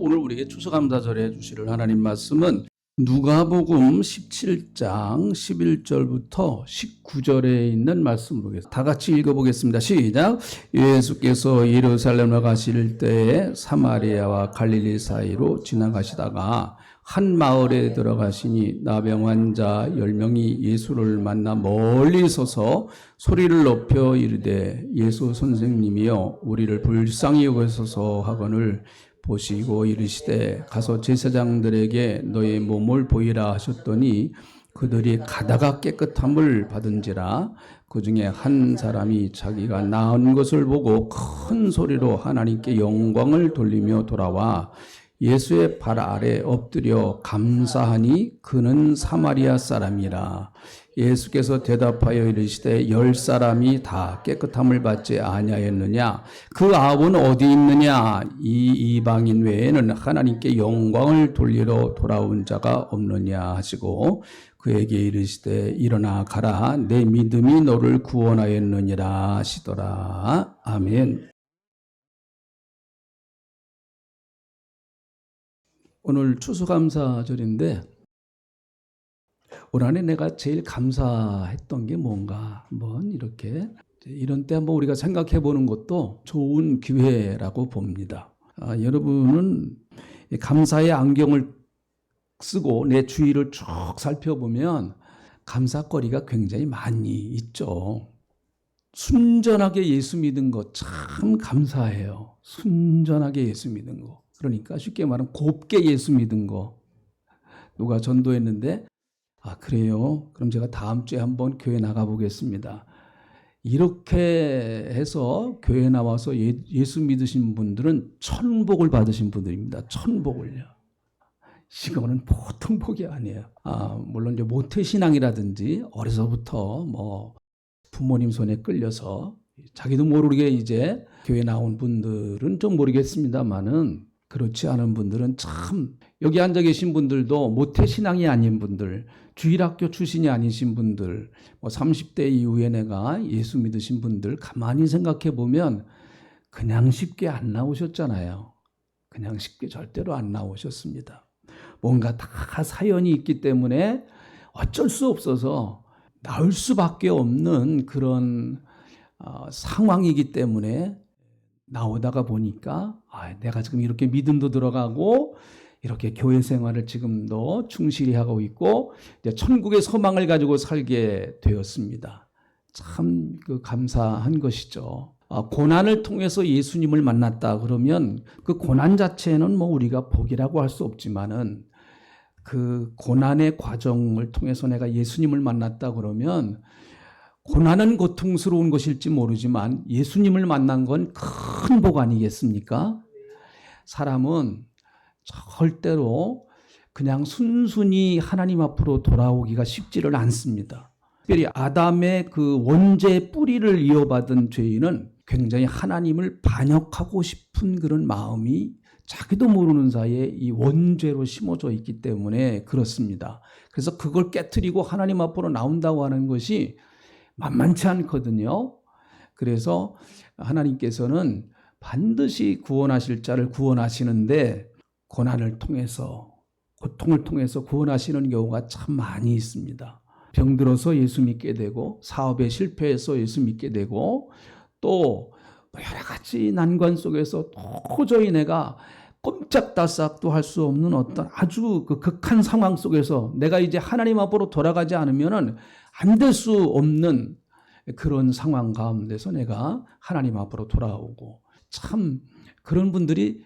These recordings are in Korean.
오늘 우리에게 추수감사절에 해주실 하나님 말씀은 누가복음 17장 11절부터 19절에 있는 말씀을 보겠습니다. 다 같이 읽어보겠습니다. 시작. 예수께서 예루살렘에 가실 때에 사마리아와 갈릴리 사이로 지나가시다가 한 마을에 들어가시니 나병 환자 10명이 예수를 만나 멀리 서서 소리를 높여 이르되 예수 선생님이여 우리를 불쌍히 여기소서 하거늘 보시고 이르시되 가서 제사장들에게 너의 몸을 보이라 하셨더니 그들이 가다가 깨끗함을 받은지라. 그 중에 한 사람이 자기가 나은 것을 보고 큰 소리로 하나님께 영광을 돌리며 돌아와 예수의 발 아래 엎드려 감사하니 그는 사마리아 사람이라. 예수께서 대답하여 이르시되 10사람이 다 깨끗함을 받지 아니하였느냐? 그 아합은 어디 있느냐? 이 이방인 외에는 하나님께 영광을 돌리러 돌아온 자가 없느냐 하시고 그에게 이르시되 일어나 가라 내 믿음이 너를 구원하였느니라 하시더라. 아멘. 오늘 추수감사절인데 올 한해 내가 제일 감사했던 게 뭔가 한번 이렇게 이런 때 한번 우리가 생각해 보는 것도 좋은 기회라고 봅니다. 여러분은 감사의 안경을 쓰고 내 주위를 쭉 살펴보면 감사거리가 굉장히 많이 있죠. 순전하게 예수 믿은 거 참 감사해요. 순전하게 예수 믿은 거. 그러니까 쉽게 말하면 곱게 예수 믿은 거. 누가 전도했는데 그래요? 그럼 제가 다음 주에 한번 교회 나가보겠습니다. 이렇게 해서 교회 나와서 예수 믿으신 분들은 천복을 받으신 분들입니다. 천복을요. 이거는 보통 복이 아니에요. 물론 이제 모태신앙이라든지 어려서부터 뭐 부모님 손에 끌려서 자기도 모르게 이제 교회 나온 분들은 좀 모르겠습니다만은 그렇지 않은 분들은 참 여기 앉아 계신 분들도 모태신앙이 아닌 분들, 주일학교 출신이 아니신 분들, 30대 이후에 내가 예수 믿으신 분들 가만히 생각해 보면 그냥 쉽게 안 나오셨잖아요. 그냥 쉽게 절대로 안 나오셨습니다. 뭔가 다 사연이 있기 때문에 어쩔 수 없어서 나올 수밖에 없는 그런 상황이기 때문에 나오다가 보니까 내가 지금 이렇게 믿음도 들어가고 이렇게 교회 생활을 지금도 충실히 하고 있고 이제 천국의 소망을 가지고 살게 되었습니다. 참 감사한 것이죠. 고난을 통해서 예수님을 만났다 그러면 그 고난 자체는 뭐 우리가 복이라고 할 수 없지만은 그 고난의 과정을 통해서 내가 예수님을 만났다 그러면 고난은 고통스러운 것일지 모르지만 예수님을 만난 건 큰 복 아니겠습니까? 사람은 절대로 그냥 순순히 하나님 앞으로 돌아오기가 쉽지를 않습니다. 특별히 아담의 그 원죄 뿌리를 이어받은 죄인은 굉장히 하나님을 반역하고 싶은 그런 마음이 자기도 모르는 사이에 이 원죄로 심어져 있기 때문에 그렇습니다. 그래서 그걸 깨트리고 하나님 앞으로 나온다고 하는 것이 만만치 않거든요. 그래서 하나님께서는 반드시 구원하실 자를 구원하시는데 고난을 통해서 고통을 통해서 구원하시는 경우가 참 많이 있습니다. 병들어서 예수 믿게 되고 사업에 실패해서 예수 믿게 되고 또 여러 가지 난관 속에서 도저히 내가 꼼짝달싹도 할 수 없는 어떤 아주 그 극한 상황 속에서 내가 이제 하나님 앞으로 돌아가지 않으면은 안 될 수 없는 그런 상황 가운데서 내가 하나님 앞으로 돌아오고 참 그런 분들이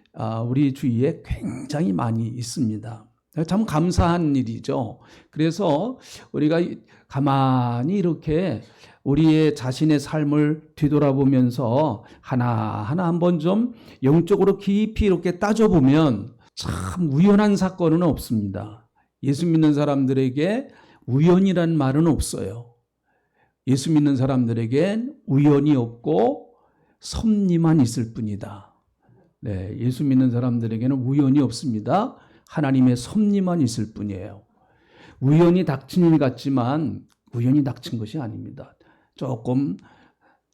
우리 주위에 굉장히 많이 있습니다. 참 감사한 일이죠. 그래서 우리가 가만히 이렇게 우리의 자신의 삶을 뒤돌아보면서 하나하나 한번 좀 영적으로 깊이 이렇게 따져보면 참 우연한 사건은 없습니다. 예수 믿는 사람들에게 우연이란 말은 없어요. 예수 믿는 사람들에겐 우연이 없고 섭리만 있을 뿐이다. 네, 예수 믿는 사람들에게는 우연이 없습니다. 하나님의 섭리만 있을 뿐이에요. 우연히 닥친 일 같지만 우연히 닥친 것이 아닙니다. 조금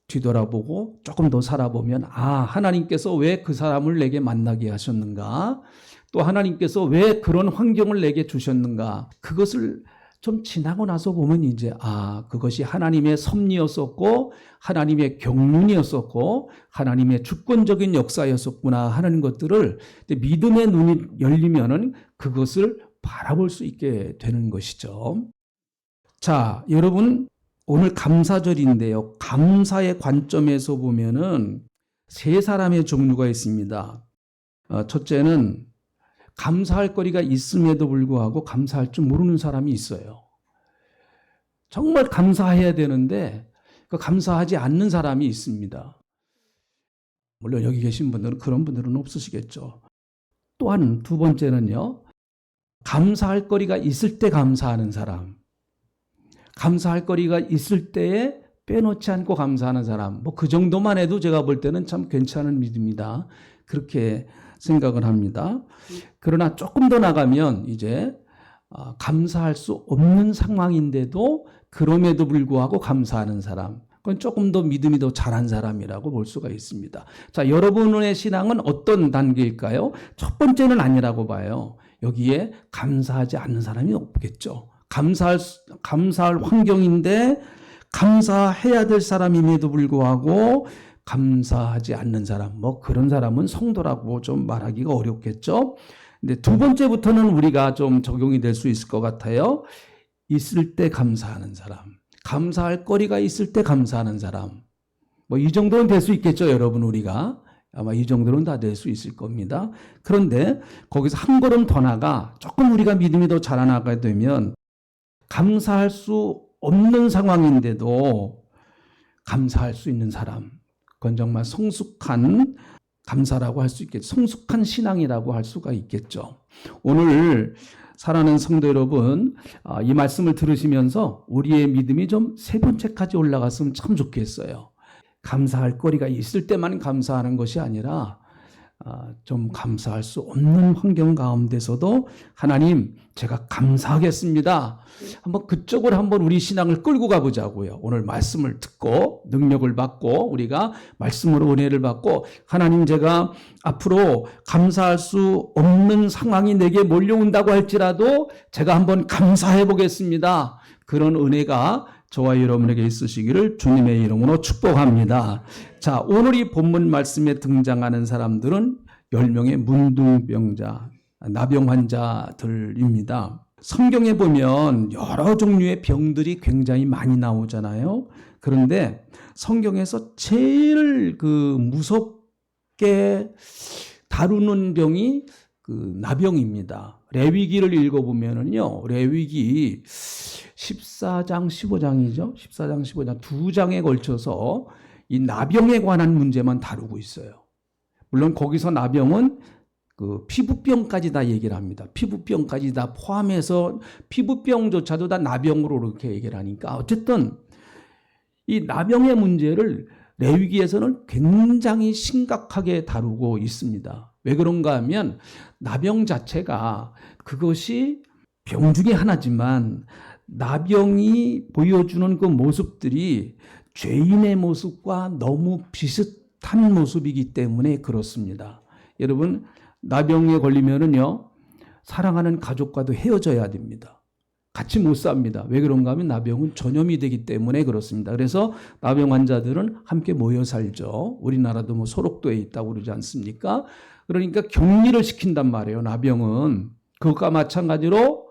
뒤돌아보고 조금 더 살아보면 하나님께서 왜 그 사람을 내게 만나게 하셨는가? 또 하나님께서 왜 그런 환경을 내게 주셨는가? 그것을 좀 지나고 나서 보면 이제 그것이 하나님의 섭리였었고 하나님의 경륜이었었고 하나님의 주권적인 역사였었구나 하는 것들을 믿음의 눈이 열리면은 그것을 바라볼 수 있게 되는 것이죠. 자, 여러분 오늘 감사절인데요. 감사의 관점에서 보면은 세 사람의 종류가 있습니다. 첫째는 감사할 거리가 있음에도 불구하고 감사할 줄 모르는 사람이 있어요. 정말 감사해야 되는데 감사하지 않는 사람이 있습니다. 물론 여기 계신 분들은 그런 분들은 없으시겠죠. 또한 두 번째는요. 감사할 거리가 있을 때 감사하는 사람. 감사할 거리가 있을 때에 빼놓지 않고 감사하는 사람. 그 정도만 해도 제가 볼 때는 참 괜찮은 믿음이다. 그렇게 생각을 합니다. 그러나 조금 더 나가면 이제 감사할 수 없는 상황인데도 그럼에도 불구하고 감사하는 사람. 그건 조금 더 믿음이 더 잘한 사람이라고 볼 수가 있습니다. 자, 여러분의 신앙은 어떤 단계일까요? 첫 번째는 아니라고 봐요. 여기에 감사하지 않는 사람이 없겠죠. 감사할 환경인데 감사해야 될 사람임에도 불구하고 감사하지 않는 사람, 그런 사람은 성도라고 좀 말하기가 어렵겠죠. 근데 두 번째부터는 우리가 좀 적용이 될 수 있을 것 같아요. 있을 때 감사하는 사람, 감사할 거리가 있을 때 감사하는 사람. 이 정도는 될 수 있겠죠, 여러분. 우리가 아마 이 정도는 다 될 수 있을 겁니다. 그런데 거기서 한 걸음 더 나가 조금 우리가 믿음이 더 자라나가게 되면 감사할 수 없는 상황인데도 감사할 수 있는 사람. 그건 정말 성숙한 감사라고 할 수 있겠죠. 성숙한 신앙이라고 할 수가 있겠죠. 오늘 사랑하는 성도 여러분, 이 말씀을 들으시면서 우리의 믿음이 좀 세 번째까지 올라갔으면 참 좋겠어요. 감사할 거리가 있을 때만 감사하는 것이 아니라 좀 감사할 수 없는 환경 가운데서도 하나님 제가 감사하겠습니다. 그쪽으로 한번 우리 신앙을 끌고 가보자고요. 오늘 말씀을 듣고 능력을 받고 우리가 말씀으로 은혜를 받고 하나님 제가 앞으로 감사할 수 없는 상황이 내게 몰려온다고 할지라도 제가 한번 감사해 보겠습니다. 그런 은혜가 저와 여러분에게 있으시기를 주님의 이름으로 축복합니다. 자, 오늘 이 본문 말씀에 등장하는 사람들은 10명의 문둥병자, 나병 환자들입니다. 성경에 보면 여러 종류의 병들이 굉장히 많이 나오잖아요. 그런데 성경에서 제일 무섭게 다루는 병이 나병입니다. 레위기를 읽어보면요. 레위기 14장, 15장이죠. 14장, 15장 두 장에 걸쳐서 이 나병에 관한 문제만 다루고 있어요. 물론 거기서 나병은 피부병까지 다 얘기를 합니다. 피부병까지 다 포함해서 피부병조차도 다 나병으로 이렇게 얘기를 하니까 어쨌든 이 나병의 문제를 레위기에서는 굉장히 심각하게 다루고 있습니다. 왜 그런가 하면 나병 자체가 그것이 병 중에 하나지만 나병이 보여주는 그 모습들이 죄인의 모습과 너무 비슷한 모습이기 때문에 그렇습니다. 여러분, 나병에 걸리면은요, 사랑하는 가족과도 헤어져야 됩니다. 같이 못 삽니다. 왜 그런가 하면 나병은 전염이 되기 때문에 그렇습니다. 그래서 나병 환자들은 함께 모여 살죠. 우리나라도 소록도에 있다고 그러지 않습니까? 그러니까 격리를 시킨단 말이에요. 나병은. 그것과 마찬가지로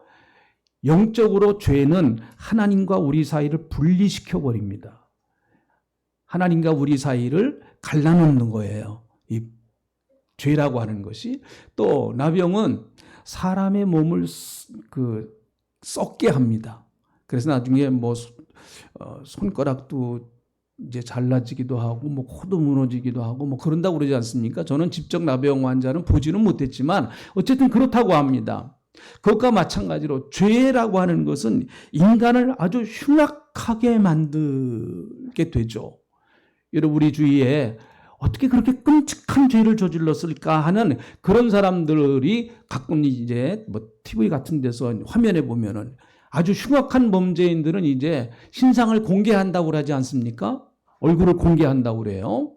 영적으로 죄는 하나님과 우리 사이를 분리시켜 버립니다. 하나님과 우리 사이를 갈라놓는 거예요. 이 죄라고 하는 것이. 또 나병은 사람의 몸을 썩게 합니다. 그래서 나중에 손가락도 이제 잘라지기도 하고 코도 무너지기도 하고 그런다고 그러지 않습니까? 저는 직접 나병 환자는 보지는 못했지만 어쨌든 그렇다고 합니다. 그것과 마찬가지로 죄라고 하는 것은 인간을 아주 흉악하게 만들게 되죠. 여러분, 우리 주위에 어떻게 그렇게 끔찍한 죄를 저질렀을까 하는 그런 사람들이 가끔 이제 TV 같은 데서 화면에 보면은 아주 흉악한 범죄인들은 이제 신상을 공개한다고 하지 않습니까? 얼굴을 공개한다고 그래요.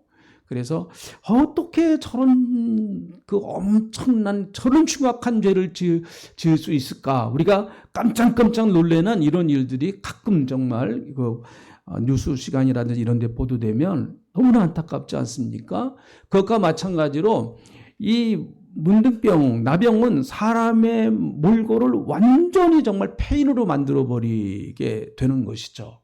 그래서 어떻게 저런 그 엄청난 저런 흉악한 죄를 지을 수 있을까? 우리가 깜짝깜짝 놀라는 이런 일들이 가끔 정말 뉴스 시간이라든지 이런 데 보도되면 너무나 안타깝지 않습니까? 그것과 마찬가지로 이 문둥병, 나병은 사람의 몰골을 완전히 정말 폐인으로 만들어버리게 되는 것이죠.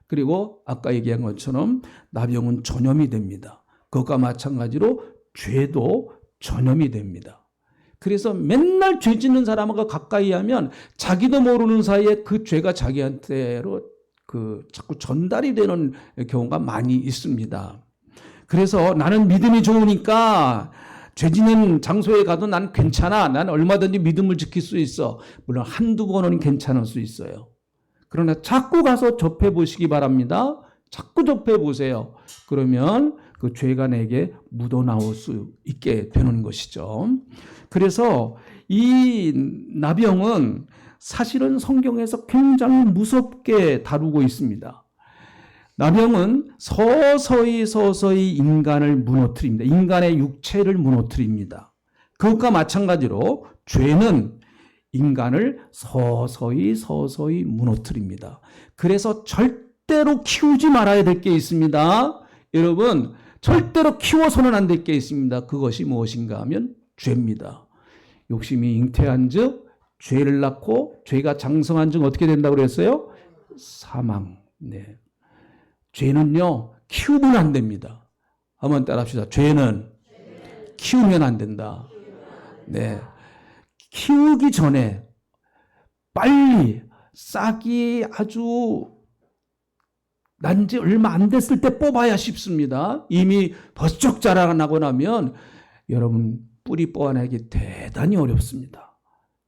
그리고 아까 얘기한 것처럼 나병은 전염이 됩니다. 그것과 마찬가지로 죄도 전염이 됩니다. 그래서 맨날 죄 짓는 사람하고 가까이 하면 자기도 모르는 사이에 그 죄가 자기한테로 자꾸 전달이 되는 경우가 많이 있습니다. 그래서 나는 믿음이 좋으니까 죄 짓는 장소에 가도 난 괜찮아. 난 얼마든지 믿음을 지킬 수 있어. 물론 한두 번은 괜찮을 수 있어요. 그러나 자꾸 가서 접해 보시기 바랍니다. 자꾸 접해 보세요. 그러면 그 죄가 내게 묻어나올 수 있게 되는 것이죠. 그래서 이 나병은 사실은 성경에서 굉장히 무섭게 다루고 있습니다. 나병은 서서히 인간을 무너뜨립니다. 인간의 육체를 무너뜨립니다. 그것과 마찬가지로 죄는 인간을 서서히 무너뜨립니다. 그래서 절대로 키우지 말아야 될 게 있습니다. 여러분, 절대로 키워서는 안 될 게 있습니다. 그것이 무엇인가 하면 죄입니다. 욕심이 잉태한 즉 죄를 낳고 죄가 장성한 즉 어떻게 된다고 그랬어요? 사망. 네. 죄는요, 키우면 안 됩니다. 한번 따라 합시다. 죄는 키우면 안 된다. 네. 키우기 전에 빨리 싹이 아주 난 지 얼마 안 됐을 때 뽑아야 쉽습니다. 이미 버쩍 자라나고 나면 여러분 뿌리 뽑아내기 대단히 어렵습니다.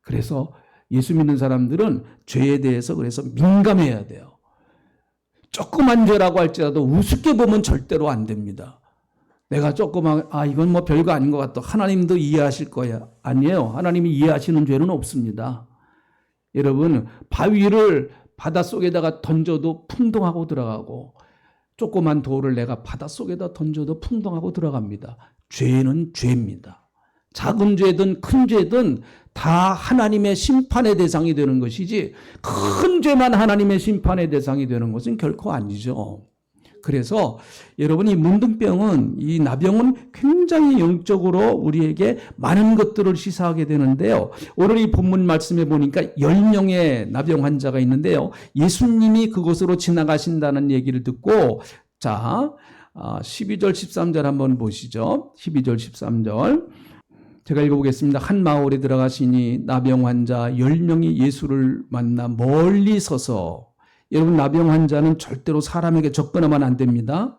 그래서 예수 믿는 사람들은 죄에 대해서 그래서 민감해야 돼요. 조그만 죄라고 할지라도 우습게 보면 절대로 안 됩니다. 내가 조그만 이건 뭐 별거 아닌 것 같다. 하나님도 이해하실 거야. 아니에요. 하나님이 이해하시는 죄는 없습니다. 여러분 바위를 바닷속에다가 던져도 풍덩하고 들어가고 조그만 돌을 내가 바닷속에다 던져도 풍덩하고 들어갑니다. 죄는 죄입니다. 작은 죄든 큰 죄든 다 하나님의 심판의 대상이 되는 것이지 큰 죄만 하나님의 심판의 대상이 되는 것은 결코 아니죠. 그래서 여러분 이 문둥병은 이 나병은 굉장히 영적으로 우리에게 많은 것들을 시사하게 되는데요. 오늘 이 본문 말씀에 보니까 10명의 나병 환자가 있는데요. 예수님이 그곳으로 지나가신다는 얘기를 듣고 자 12절 13절 한번 보시죠. 12절 13절 제가 읽어보겠습니다. 한 마을에 들어가시니 나병 환자 10명이 예수를 만나 멀리 서서 여러분 나병 환자는 절대로 사람에게 접근하면 안 됩니다.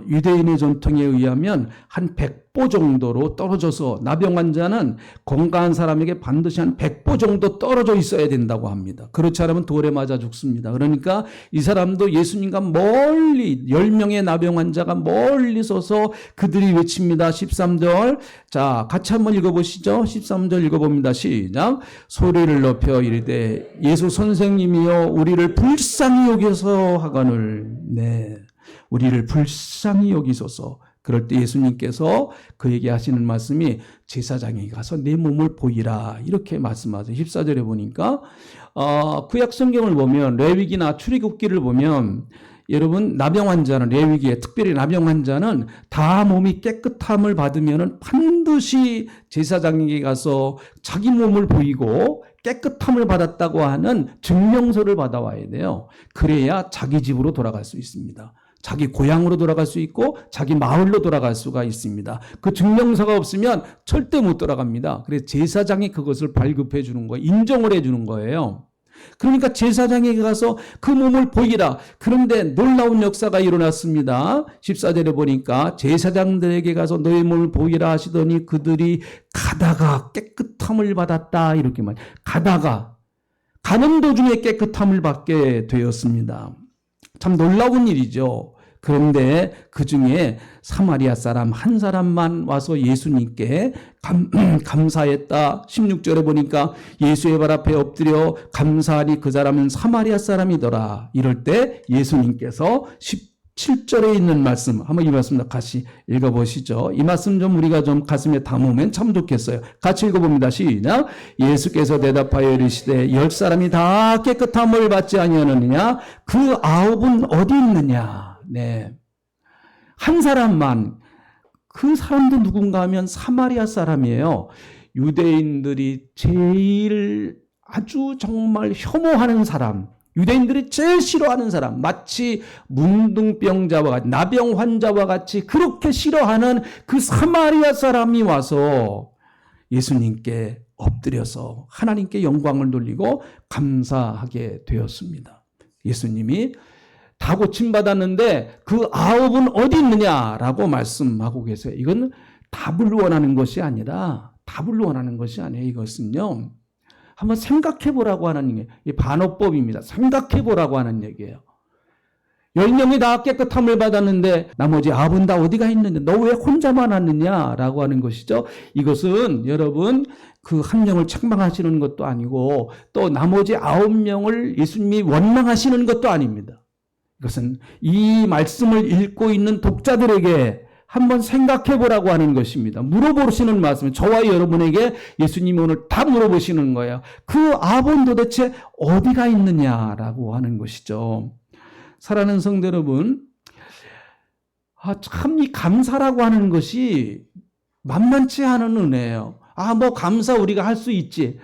유대인의 전통에 의하면 한 100보 정도로 떨어져서 나병 환자는 건강한 사람에게 반드시 한 100보 정도 떨어져 있어야 된다고 합니다. 그렇지 않으면 돌에 맞아 죽습니다. 그러니까 이 사람도 예수님과 멀리 10명의 나병 환자가 멀리 서서 그들이 외칩니다. 13절 자 같이 한번 읽어보시죠. 13절 읽어봅니다. 시작 소리를 높여 이르되 예수 선생님이여 우리를 불쌍히 여기서 하거늘 네 우리를 불쌍히 여기소서. 그럴 때 예수님께서 그에게 하시는 말씀이 제사장에게 가서 내 몸을 보이라 이렇게 말씀하세요. 14절에 보니까 구약 성경을 보면 레위기나 출애굽기를 보면 여러분 나병 환자는 레위기에 특별히 나병 환자는 다 몸이 깨끗함을 받으면 반드시 제사장에게 가서 자기 몸을 보이고 깨끗함을 받았다고 하는 증명서를 받아와야 돼요. 그래야 자기 집으로 돌아갈 수 있습니다. 자기 고향으로 돌아갈 수 있고 자기 마을로 돌아갈 수가 있습니다. 그 증명서가 없으면 절대 못 돌아갑니다. 그래서 제사장이 그것을 발급해 주는 거예요. 인정을 해 주는 거예요. 그러니까 제사장에게 가서 그 몸을 보이라. 그런데 놀라운 역사가 일어났습니다. 14절에 보니까 제사장들에게 가서 너의 몸을 보이라 하시더니 그들이 가다가 깨끗함을 받았다. 이렇게 가다가 가는 도중에 깨끗함을 받게 되었습니다. 참 놀라운 일이죠. 그런데 그 중에 사마리아 사람 한 사람만 와서 예수님께 감사했다. 16절에 보니까 예수의 발 앞에 엎드려 감사하니 그 사람은 사마리아 사람이더라. 이럴 때 예수님께서 17절에 있는 말씀, 한번 이 말씀 같이 읽어보시죠. 이 말씀 좀 우리가 좀 가슴에 담으면 참 좋겠어요. 같이 읽어봅니다. 시작. 예수께서 대답하여 이르시되 10사람이 다 깨끗함을 받지 아니하느냐? 그 9은 어디 있느냐? 네. 한 사람만, 그 사람도 누군가 하면 사마리아 사람이에요. 유대인들이 제일 아주 정말 혐오하는 사람, 유대인들이 제일 싫어하는 사람, 마치 문둥병자와 같이, 나병 환자와 같이 그렇게 싫어하는 그 사마리아 사람이 와서 예수님께 엎드려서 하나님께 영광을 돌리고 감사하게 되었습니다. 예수님이 다 고침받았는데 그 9은 어디 있느냐라고 말씀하고 계세요. 이건 답을 원하는 것이 아니라, 이것은요, 한번 생각해 보라고 하는 얘기예요. 이 반어법입니다. 생각해 보라고 하는 얘기예요. 10명이 다 깨끗함을 받았는데 나머지 9은 다 어디가 있느냐? 너 왜 혼자만 왔느냐라고 하는 것이죠. 이것은 여러분 그 한 명을 책망하시는 것도 아니고 또 나머지 9명을 예수님이 원망하시는 것도 아닙니다. 이것은 이 말씀을 읽고 있는 독자들에게 한번 생각해 보라고 하는 것입니다. 물어보시는 말씀, 저와 여러분에게 예수님이 오늘 다 물어보시는 거예요. 그 9은 도대체 어디가 있느냐라고 하는 것이죠. 사랑하는 성도 여러분, 참 이 감사라고 하는 것이 만만치 않은 은혜예요. 뭐 감사 우리가 할 수 있지.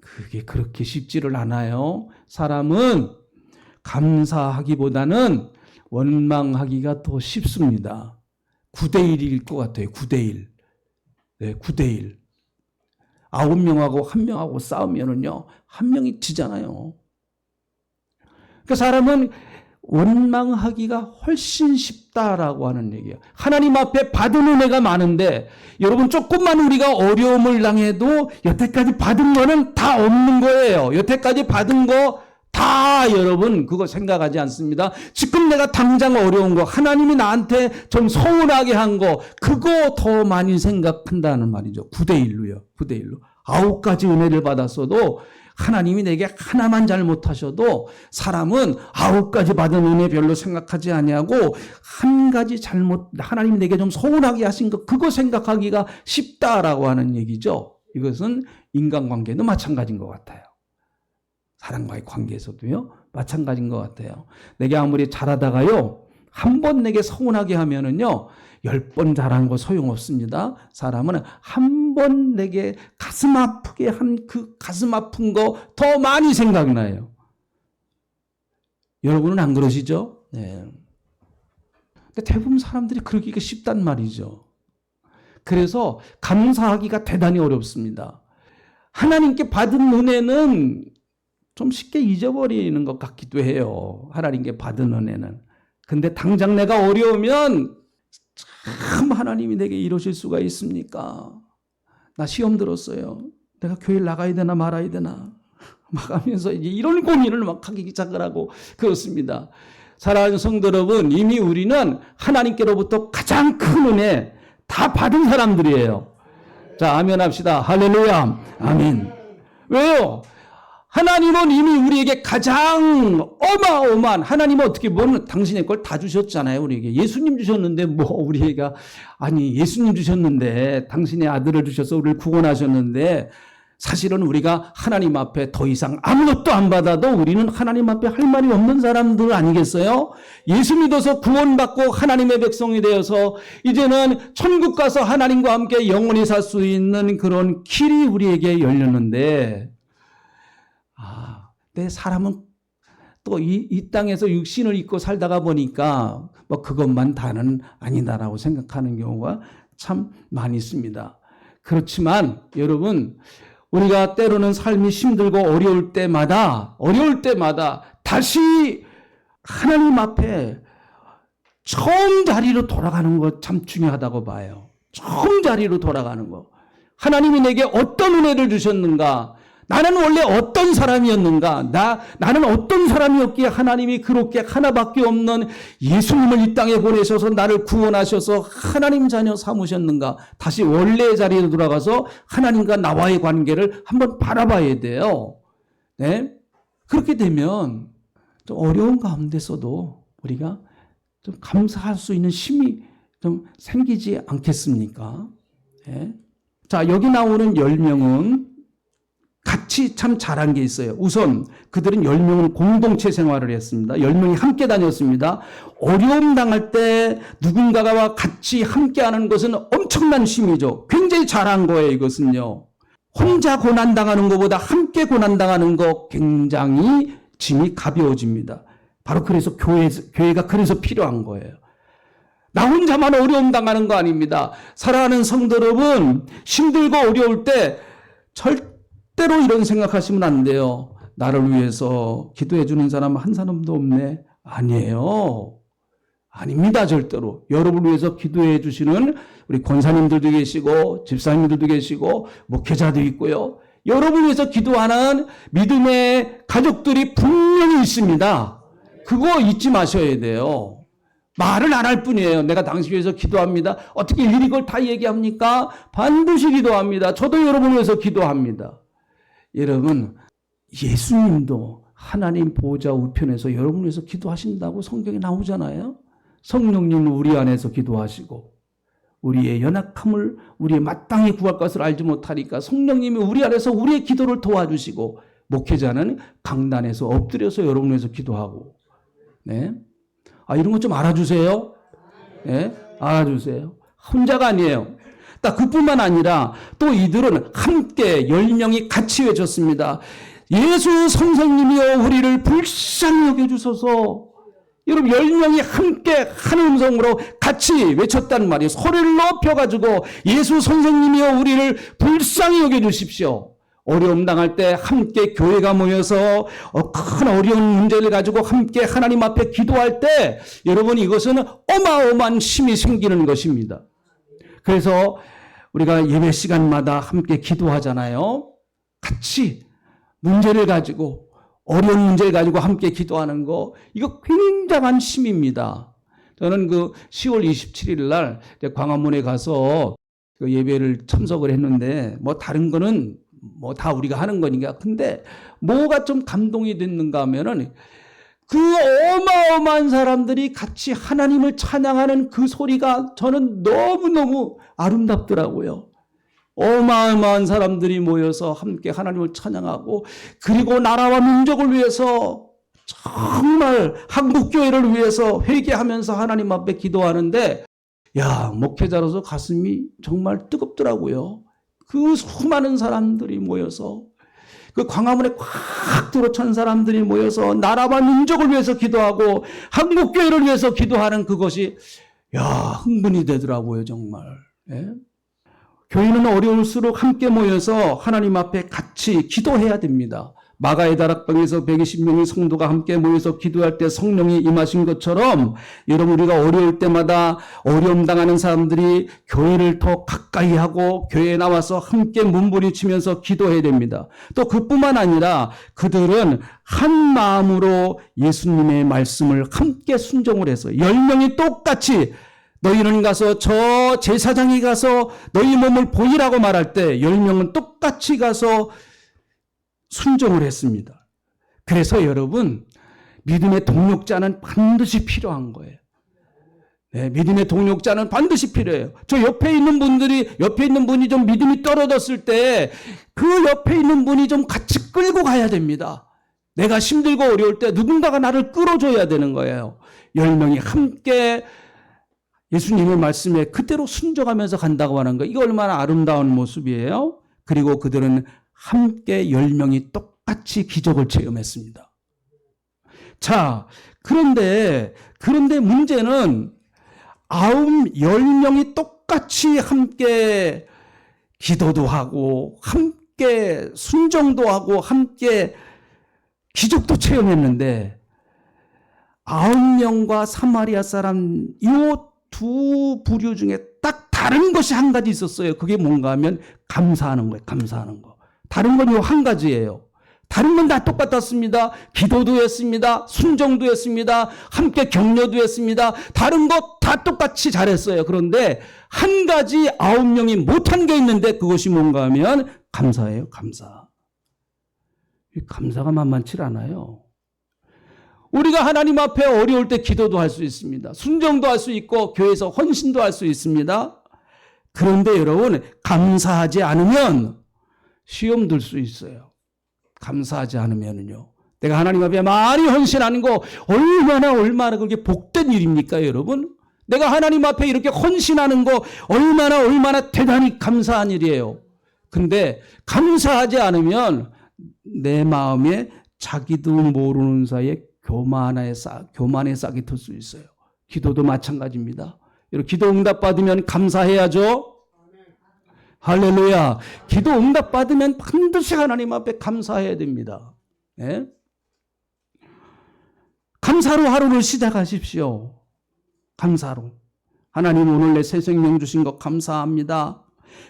그게 그렇게 쉽지를 않아요. 사람은 감사하기보다는 원망하기가 더 쉽습니다. 9대1일 것 같아요. 9대1. 네, 9대1. 9명하고 1명하고 싸우면은요, 1명이 지잖아요. 그러니까 사람은 원망하기가 훨씬 쉽다라고 하는 얘기예요. 하나님 앞에 받은 은혜가 많은데, 여러분 조금만 우리가 어려움을 당해도 여태까지 받은 거는 다 없는 거예요. 여태까지 받은 거 다 여러분 그거 생각하지 않습니다. 지금 내가 당장 어려운 거, 하나님이 나한테 좀 서운하게 한 거, 그거 더 많이 생각한다는 말이죠. 9대1로요. 9대1로. 9가지 은혜를 받았어도 하나님이 내게 하나만 잘못하셔도 사람은 9가지 받은 은혜 별로 생각하지 아니하고 한 가지 잘못, 하나님이 내게 좀 서운하게 하신 거, 그거 생각하기가 쉽다라고 하는 얘기죠. 이것은 인간관계도 마찬가지인 것 같아요. 사람과의 관계에서도요, 마찬가지인 것 같아요. 내게 아무리 잘하다가요, 한 번 내게 서운하게 하면은요, 10번 잘한 거 소용없습니다. 사람은 한 번 내게 가슴 아프게 한 그 가슴 아픈 거 더 많이 생각나요. 여러분은 안 그러시죠? 네. 근데 대부분 사람들이 그러기가 쉽단 말이죠. 그래서 감사하기가 대단히 어렵습니다. 하나님께 받은 은혜는 좀 쉽게 잊어버리는 것 같기도 해요. 하나님께 받은 은혜는. 근데 당장 내가 어려우면 참 하나님이 내게 이러실 수가 있습니까? 나 시험 들었어요. 내가 교회를 나가야 되나 말아야 되나 막 하면서 이제 이런 고민을 막 하기 시작을 하고 그렇습니다. 사랑하는 성도 여러분, 이미 우리는 하나님께로부터 가장 큰 은혜 다 받은 사람들이에요. 자, 아멘 합시다. 할렐루야. 아멘. 왜요? 하나님은 이미 우리에게 가장 어마어마한, 하나님은 어떻게 보면 당신의 걸 다 주셨잖아요. 우리에게 예수님 주셨는데 우리가, 아니 예수님 주셨는데 당신의 아들을 주셔서 우리를 구원하셨는데, 사실은 우리가 하나님 앞에 더 이상 아무것도 안 받아도 우리는 하나님 앞에 할 말이 없는 사람들 아니겠어요? 예수 믿어서 구원받고 하나님의 백성이 되어서 이제는 천국 가서 하나님과 함께 영원히 살 수 있는 그런 길이 우리에게 열렸는데, 근데 사람은 또 이 땅에서 육신을 입고 살다가 보니까 그것만 다는 아니다라고 생각하는 경우가 참 많이 있습니다. 그렇지만 여러분, 우리가 때로는 삶이 힘들고 어려울 때마다 다시 하나님 앞에 처음 자리로 돌아가는 것 참 중요하다고 봐요. 처음 자리로 돌아가는 거. 하나님이 내게 어떤 은혜를 주셨는가? 나는 원래 어떤 사람이었는가? 나는 어떤 사람이었기에 하나님이 그렇게 하나밖에 없는 예수님을 이 땅에 보내셔서 나를 구원하셔서 하나님 자녀 삼으셨는가? 다시 원래의 자리로 돌아가서 하나님과 나와의 관계를 한번 바라봐야 돼요. 네? 그렇게 되면 좀 어려운 가운데서도 우리가 좀 감사할 수 있는 힘이 좀 생기지 않겠습니까? 네? 자, 여기 나오는 10명은 같이 참 잘한 게 있어요. 우선 그들은 10명은 공동체 생활을 했습니다. 10명이 함께 다녔습니다. 어려움 당할 때 누군가와 같이 함께하는 것은 엄청난 힘이죠. 굉장히 잘한 거예요. 이것은요. 혼자 고난당하는 것보다 함께 고난당하는 것 굉장히 짐이 가벼워집니다. 바로 그래서 교회가 그래서 필요한 거예요. 나 혼자만 어려움 당하는 거 아닙니다. 사랑하는 성도 여러분, 힘들고 어려울 때 절대로 이런 생각하시면 안 돼요. 나를 위해서 기도해 주는 사람 한 사람도 없네. 아니에요. 아닙니다. 절대로. 여러분을 위해서 기도해 주시는 우리 권사님들도 계시고 집사님들도 계시고 목회자도 있고요. 여러분을 위해서 기도하는 믿음의 가족들이 분명히 있습니다. 그거 잊지 마셔야 돼요. 말을 안 할 뿐이에요. 내가 당신 위해서 기도합니다. 어떻게 일일이 그걸 다 얘기합니까? 반드시 기도합니다. 저도 여러분을 위해서 기도합니다. 여러분, 예수님도 하나님 보좌 우편에서 여러분을 위해서 기도하신다고 성경에 나오잖아요. 성령님은 우리 안에서 기도하시고 우리의 연약함을 우리의 마땅히 구할 것을 알지 못하니까 성령님이 우리 안에서 우리의 기도를 도와주시고 목회자는 강단에서 엎드려서 여러분을 위해서 기도하고 네. 이런 것 좀 알아주세요. 네? 알아주세요. 혼자가 아니에요. 딱 그뿐만 아니라 또 이들은 함께 10명이 같이 외쳤습니다. 예수 선생님이여 우리를 불쌍히 여겨주소서. 여러분 10명이 함께 한 음성으로 같이 외쳤단 말이에요. 소리를 높여가지고 예수 선생님이여 우리를 불쌍히 여겨주십시오. 어려움 당할 때 함께 교회가 모여서 큰 어려운 문제를 가지고 함께 하나님 앞에 기도할 때 여러분 이것은 어마어마한 힘이 생기는 것입니다. 그래서 우리가 예배 시간마다 함께 기도하잖아요. 같이 문제를 가지고 어려운 문제를 가지고 함께 기도하는 거 이거 굉장한 힘입니다. 저는 그 10월 27일 날 광화문에 가서 그 예배를 참석을 했는데 뭐 다른 거는 뭐 다 우리가 하는 거니까. 근데 뭐가 좀 감동이 됐는가 하면은 그 어마어마한 사람들이 같이 하나님을 찬양하는 그 소리가 저는 너무너무 아름답더라고요. 어마어마한 사람들이 모여서 함께 하나님을 찬양하고 그리고 나라와 민족을 위해서 정말 한국교회를 위해서 회개하면서 하나님 앞에 기도하는데 야, 목회자로서 가슴이 정말 뜨겁더라고요. 그 수많은 사람들이 모여서 그 광화문에 꽉 들어찬 사람들이 모여서 나라와 민족을 위해서 기도하고 한국교회를 위해서 기도하는 그것이 야 흥분이 되더라고요. 정말. 예? 교회는 어려울수록 함께 모여서 하나님 앞에 같이 기도해야 됩니다. 마가의 다락방에서 120명의 성도가 함께 모여서 기도할 때 성령이 임하신 것처럼 여러분 우리가 어려울 때마다 어려움 당하는 사람들이 교회를 더 가까이 하고 교회에 나와서 함께 몸부림치면서 기도해야 됩니다. 또 그뿐만 아니라 그들은 한 마음으로 예수님의 말씀을 함께 순종을 해서 10명이 똑같이 너희는 가서 저 제사장이 가서 너희 몸을 보이라고 말할 때 10명은 똑같이 가서 순종을 했습니다. 그래서 여러분 믿음의 동력자는 반드시 필요한 거예요. 네, 믿음의 동력자는 반드시 필요해요. 저 옆에 있는 분이 좀 믿음이 떨어졌을 때 그 옆에 있는 분이 좀 같이 끌고 가야 됩니다. 내가 힘들고 어려울 때 누군가가 나를 끌어줘야 되는 거예요. 10명이 함께 예수님의 말씀에 그대로 순종하면서 간다고 하는 거 이거 얼마나 아름다운 모습이에요. 그리고 그들은 함께 10명이 똑같이 기적을 체험했습니다. 자, 그런데 문제는 10명이 똑같이 함께 기도도 하고 함께 순종도 하고 함께 기적도 체험했는데 9명과 사마리아 사람 이 두 부류 중에 딱 다른 것이 한 가지 있었어요. 그게 뭔가 하면 감사하는 거예요. 감사하는 거. 다른 건 요 한 가지예요. 다른 건 다 똑같았습니다. 기도도 했습니다. 순종도 했습니다. 함께 격려도 했습니다. 다른 거 다 똑같이 잘했어요. 그런데 한 가지 9명이 못한 게 있는데 그것이 뭔가 하면 감사예요. 감사. 이 감사가 만만치 않아요. 우리가 하나님 앞에 어려울 때 기도도 할 수 있습니다. 순종도 할 수 있고 교회에서 헌신도 할 수 있습니다. 그런데 여러분 감사하지 않으면 시험 들 수 있어요. 감사하지 않으면요. 내가 하나님 앞에 많이 헌신하는 거 얼마나 그게 복된 일입니까, 여러분? 내가 하나님 앞에 이렇게 헌신하는 거 얼마나 대단히 감사한 일이에요. 근데 감사하지 않으면 내 마음에 자기도 모르는 사이에 교만의 싹이 틀 수 있어요. 기도도 마찬가지입니다. 여러분 기도 응답 받으면 감사해야죠. 할렐루야. 기도 응답 받으면 반드시 하나님 앞에 감사해야 됩니다. 네? 감사로 하루를 시작하십시오. 감사로. 하나님 오늘 내 새 생명 주신 것 감사합니다.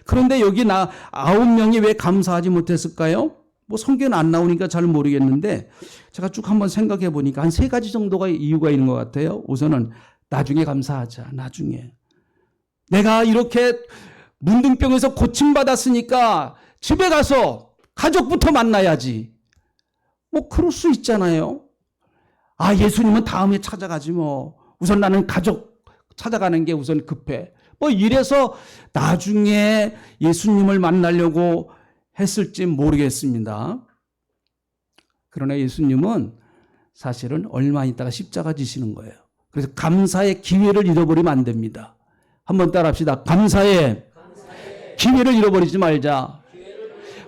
그런데 여기 9명이 왜 감사하지 못했을까요? 뭐 성경은 안 나오니까 잘 모르겠는데 제가 쭉 한번 생각해 보니까 한 3가지 정도가 이유가 있는 것 같아요. 우선은 나중에 감사하자. 나중에. 내가 이렇게 문둥병에서 고침받았으니까 집에 가서 가족부터 만나야지. 뭐 그럴 수 있잖아요. 아, 예수님은 다음에 찾아가지 뭐. 우선 나는 가족 찾아가는 게 우선 급해. 뭐 이래서 나중에 예수님을 만나려고 했을지 모르겠습니다. 그러나 예수님은 사실은 얼마 있다가 십자가 지시는 거예요. 그래서 감사의 기회를 잃어버리면 안 됩니다. 한번 따라합시다. 감사의 기회를 잃어버리지 말자.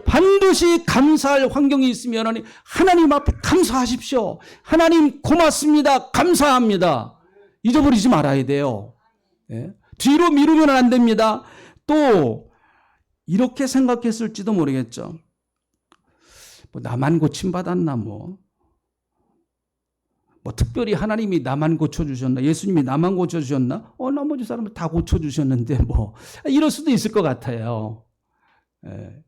반드시 감사할 환경이 있으면 하나님 앞에 감사하십시오. 하나님 고맙습니다. 감사합니다. 잊어버리지 말아야 돼요. 네. 뒤로 미루면 안 됩니다. 또 이렇게 생각했을지도 모르겠죠. 뭐 나만 고침받았나 뭐 특별히 하나님이 나만 고쳐주셨나? 예수님이 나만 고쳐주셨나? 나머지 사람을 다 고쳐주셨는데 뭐 이럴 수도 있을 것 같아요. 예.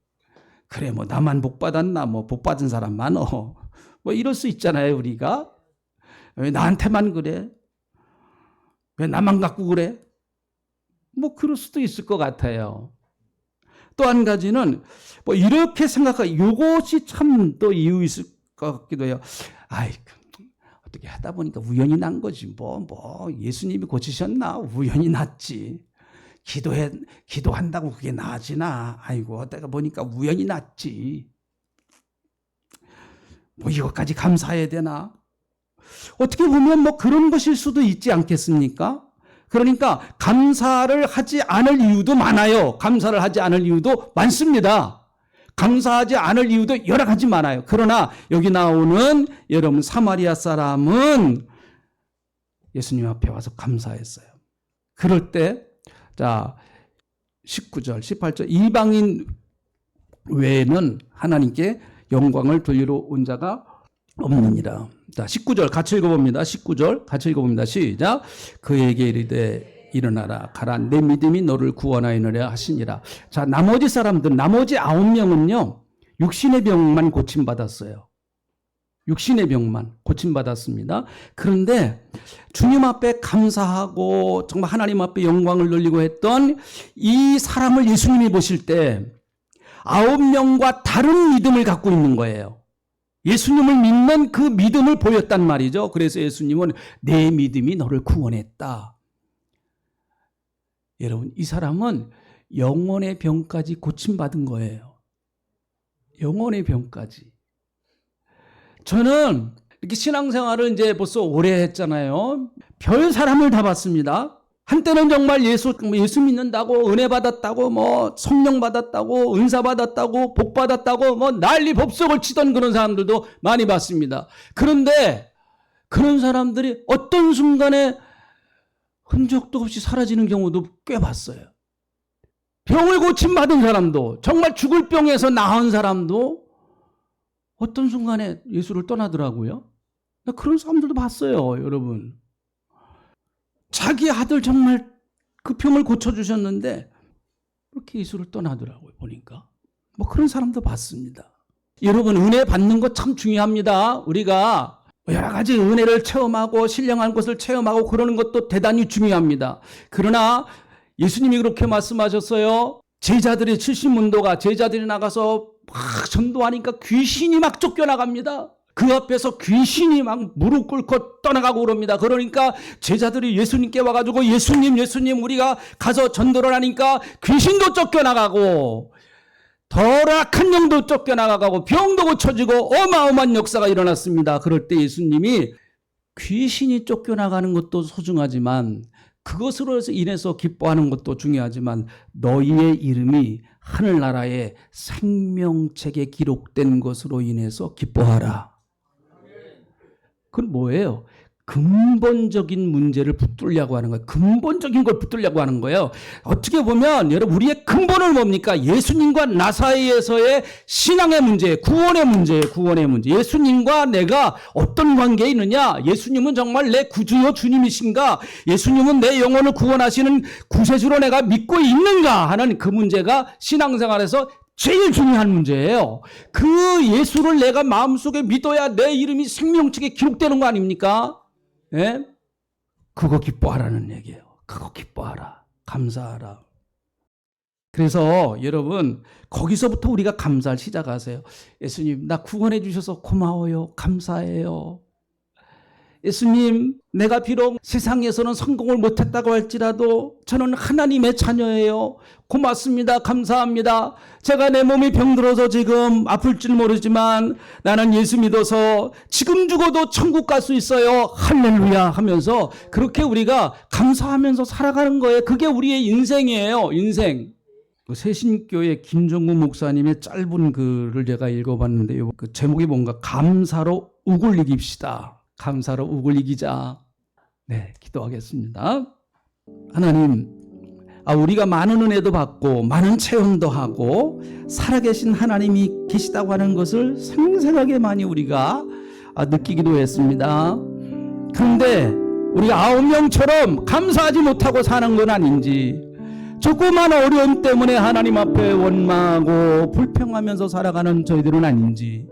그래 뭐 나만 복 받았나? 뭐 복 받은 사람 많어. 뭐 이럴 수 있잖아요 우리가. 왜 나한테만 그래? 왜 나만 갖고 그래? 뭐 그럴 수도 있을 것 같아요. 또 한 가지는 뭐 이렇게 생각하고 이것이 참 또 이유 있을 것 같기도 해요. 어떻게 하다 보니까 우연히 난 거지. 뭐 예수님이 고치셨나? 우연히 났지. 기도한다고 그게 나아지나? 아이고, 내가 보니까 우연히 났지. 뭐 이것까지 감사해야 되나? 어떻게 보면 뭐 그런 것일 수도 있지 않겠습니까? 그러니까 감사를 하지 않을 이유도 많아요. 감사를 하지 않을 이유도 많습니다. 감사하지 않을 이유도 여러 가지 많아요. 그러나 여기 나오는 여러분 사마리아 사람은 예수님 앞에 와서 감사했어요. 그럴 때 자 19절, 18절 이방인 외에는 하나님께 영광을 돌리러 온 자가 없느니라. 자 19절 같이 읽어봅니다. 19절 같이 읽어봅니다. 시작. 그에게 이르되 일어나라 가라 내 믿음이 너를 구원하였느냐 하시니라. 자 나머지 사람들 나머지 9명은요 육신의 병만 고침받았어요. 육신의 병만 고침받았습니다. 그런데 주님 앞에 감사하고 정말 하나님 앞에 영광을 돌리고 했던 이 사람을 예수님이 보실 때 9명과 다른 믿음을 갖고 있는 거예요. 예수님을 믿는 그 믿음을 보였단 말이죠. 그래서 예수님은 내 믿음이 너를 구원했다. 여러분 이 사람은 영혼의 병까지 고침받은 거예요. 영혼의 병까지. 저는 이렇게 신앙생활을 이제 벌써 오래 했잖아요. 별 사람을 다 봤습니다. 한때는 정말 예수 믿는다고 은혜 받았다고 뭐 성령 받았다고 은사 받았다고 복 받았다고 뭐 난리 법석을 치던 그런 사람들도 많이 봤습니다. 그런데 그런 사람들이 어떤 순간에 흔적도 없이 사라지는 경우도 꽤 봤어요. 병을 고침받은 사람도 정말 죽을 병에서 나은 사람도 어떤 순간에 예수를 떠나더라고요. 그런 사람들도 봤어요, 여러분. 자기 아들 정말 그 병을 고쳐주셨는데 그렇게 예수를 떠나더라고요, 보니까. 뭐 그런 사람도 봤습니다. 여러분, 은혜 받는 거 참 중요합니다. 우리가 여러 가지 은혜를 체험하고 신령한 것을 체험하고 그러는 것도 대단히 중요합니다. 그러나 예수님이 그렇게 말씀하셨어요. 제자들이 70문도가 제자들이 나가서 막 전도하니까 귀신이 막 쫓겨나갑니다. 그 앞에서 귀신이 막 무릎 꿇고 떠나가고 그럽니다. 그러니까 제자들이 예수님께 와가지고 예수님 우리가 가서 전도를 하니까 귀신도 쫓겨나가고 덜 악한 영도 쫓겨나가고 병도 고쳐지고 어마어마한 역사가 일어났습니다. 그럴 때 예수님이 귀신이 쫓겨나가는 것도 소중하지만 그것으로 인해서 기뻐하는 것도 중요하지만 너희의 이름이 하늘나라의 생명책에 기록된 것으로 인해서 기뻐하라. 그건 뭐예요? 근본적인 문제를 붙들려고 하는 거예요. 근본적인 걸 붙들려고 하는 거예요. 어떻게 보면 여러분 우리의 근본은 뭡니까? 예수님과 나 사이에서의 신앙의 문제, 구원의 문제. 예수님과 내가 어떤 관계에 있느냐? 예수님은 정말 내 구주요 주님이신가? 예수님은 내 영혼을 구원하시는 구세주로 내가 믿고 있는가? 하는 그 문제가 신앙생활에서 제일 중요한 문제예요. 그 예수를 내가 마음속에 믿어야 내 이름이 생명책에 기록되는 거 아닙니까? 예? 그거 기뻐하라는 얘기예요. 그거 기뻐하라. 감사하라. 그래서 여러분 거기서부터 우리가 감사를 시작하세요. 예수님, 나 구원해 주셔서 고마워요. 감사해요. 예수님, 내가 비록 세상에서는 성공을 못했다고 할지라도 저는 하나님의 자녀예요. 고맙습니다. 감사합니다. 제가 내 몸이 병들어서 지금 아플 줄 모르지만 나는 예수 믿어서 지금 죽어도 천국 갈 수 있어요. 할렐루야 하면서 그렇게 우리가 감사하면서 살아가는 거예요. 그게 우리의 인생이에요. 인생. 새신교회 김종국 목사님의 짧은 글을 제가 읽어봤는데요. 그 제목이 뭔가 감사로 욱을 이깁시다. 감사로 욱을 이기자. 네, 기도하겠습니다. 하나님, 우리가 많은 은혜도 받고 많은 체험도 하고 살아계신 하나님이 계시다고 하는 것을 생생하게 많이 우리가 느끼기도 했습니다. 그런데 우리가 9명처럼 감사하지 못하고 사는 건 아닌지, 조그만 어려움 때문에 하나님 앞에 원망하고 불평하면서 살아가는 저희들은 아닌지,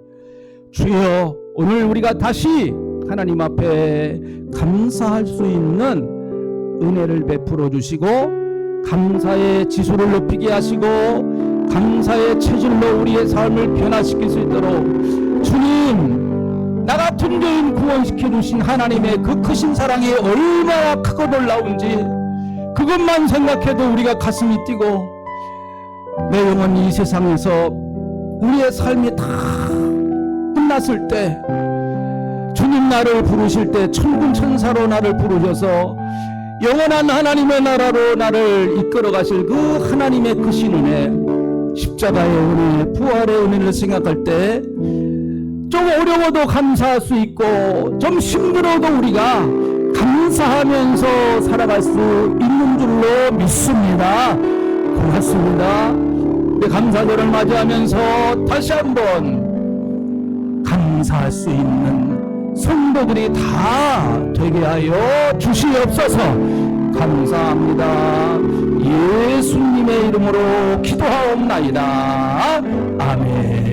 주여, 오늘 우리가 다시 하나님 앞에 감사할 수 있는 은혜를 베풀어 주시고 감사의 지수를 높이게 하시고 감사의 체질로 우리의 삶을 변화시킬 수 있도록 주님, 나 같은 죄인 구원시켜 주신 하나님의 그 크신 사랑이 얼마나 크고 놀라운지 그것만 생각해도 우리가 가슴이 뛰고 내 영혼이 이 세상에서 우리의 삶이 다 끝났을 때 주님 나를 부르실 때 천군천사로 나를 부르셔서 영원한 하나님의 나라로 나를 이끌어 가실 그 하나님의 크신 은혜, 십자가의 은혜, 부활의 은혜를 생각할 때 좀 어려워도 감사할 수 있고 좀 힘들어도 우리가 감사하면서 살아갈 수 있는 줄로 믿습니다. 고맙습니다. 우리 감사절을 맞이하면서 다시 한번 감사할 수 있는 성도들이 다 되게 하여 주시옵소서. 감사합니다. 예수님의 이름으로 기도하옵나이다. 아멘.